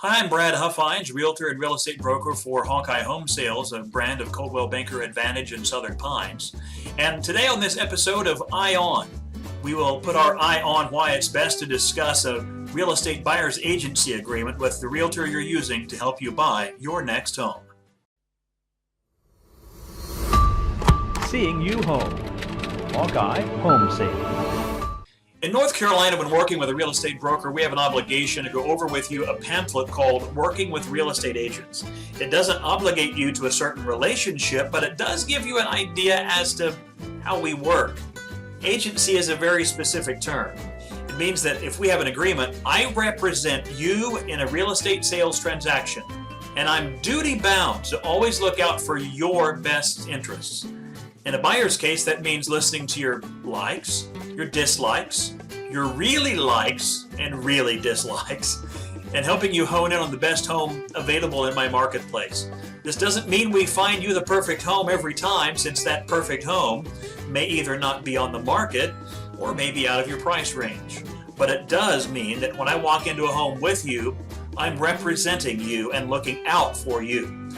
Hi, I'm Brad Huffines, realtor and real estate broker for Hawkeye Home Sales, a brand of Coldwell Banker Advantage in Southern Pines. And today on this episode of Eye On, we will put our eye on why it's best to discuss a real estate buyer's agency agreement with the realtor you're using to help you buy your next home. Seeing you home. Hawkeye Home Sales. In North Carolina, when working with a real estate broker, we have an obligation to go over with you a pamphlet called Working with Real Estate Agents. It doesn't obligate you to a certain relationship, but it does give you an idea as to how we work. Agency is a very specific term. It means that if we have an agreement, I represent you in a real estate sales transaction, and I'm duty bound to always look out for your best interests. In a buyer's case, that means listening to your likes, your dislikes, your really likes and really dislikes, and helping you hone in on the best home available in my marketplace. This doesn't mean we find you the perfect home every time, since that perfect home may either not be on the market or may be out of your price range. But it does mean that when I walk into a home with you, I'm representing you and looking out for you.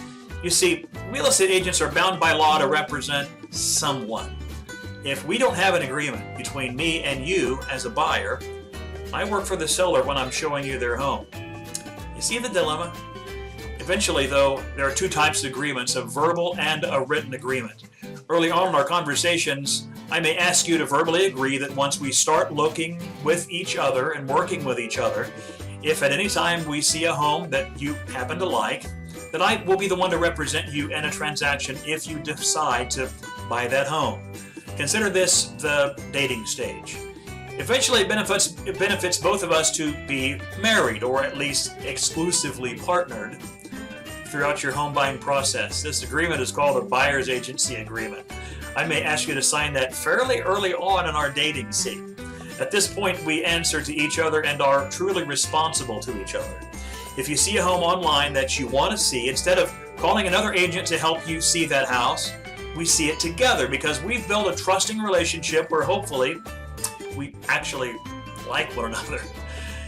You see, real estate agents are bound by law to represent someone. If we don't have an agreement between me and you as a buyer, I work for the seller when I'm showing you their home. You see the dilemma? Eventually, though, there are two types of agreements, a verbal and a written agreement. Early on in our conversations, I may ask you to verbally agree that once we start looking with each other and working with each other, if at any time we see a home that you happen to like, that I will be the one to represent you in a transaction if you decide to buy that home. Consider this the dating stage. Eventually, it benefits both of us to be married, or at least exclusively partnered throughout your home buying process. This agreement is called a buyer's agency agreement. I may ask you to sign that fairly early on in our dating scene. At this point, we answer to each other and are truly responsible to each other. If you see a home online that you want to see, instead of calling another agent to help you see that house, we see it together because we've built a trusting relationship where hopefully we actually like one another.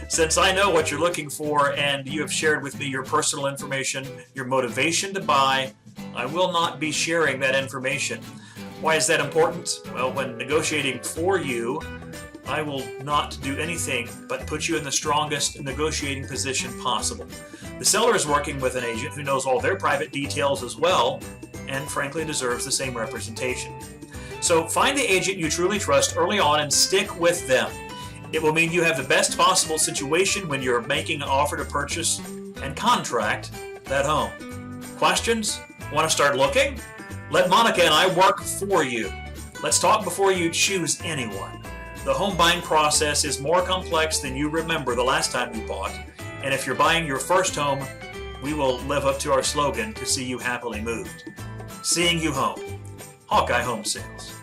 Since I know what you're looking for and you have shared with me your personal information, your motivation to buy, I will not be sharing that information. Why is that important? Well, when negotiating for you, I will not do anything but put you in the strongest negotiating position possible. The seller is working with an agent who knows all their private details as well, and frankly deserves the same representation. So find the agent you truly trust early on and stick with them. It will mean you have the best possible situation when you're making an offer to purchase and contract that home. Questions? Want to start looking? Let Monica and I work for you. Let's talk before you choose anyone. The home buying process is more complex than you remember the last time you bought, and if you're buying your first home, we will live up to our slogan to see you happily moved. Seeing you home. Hawkeye Home Sales.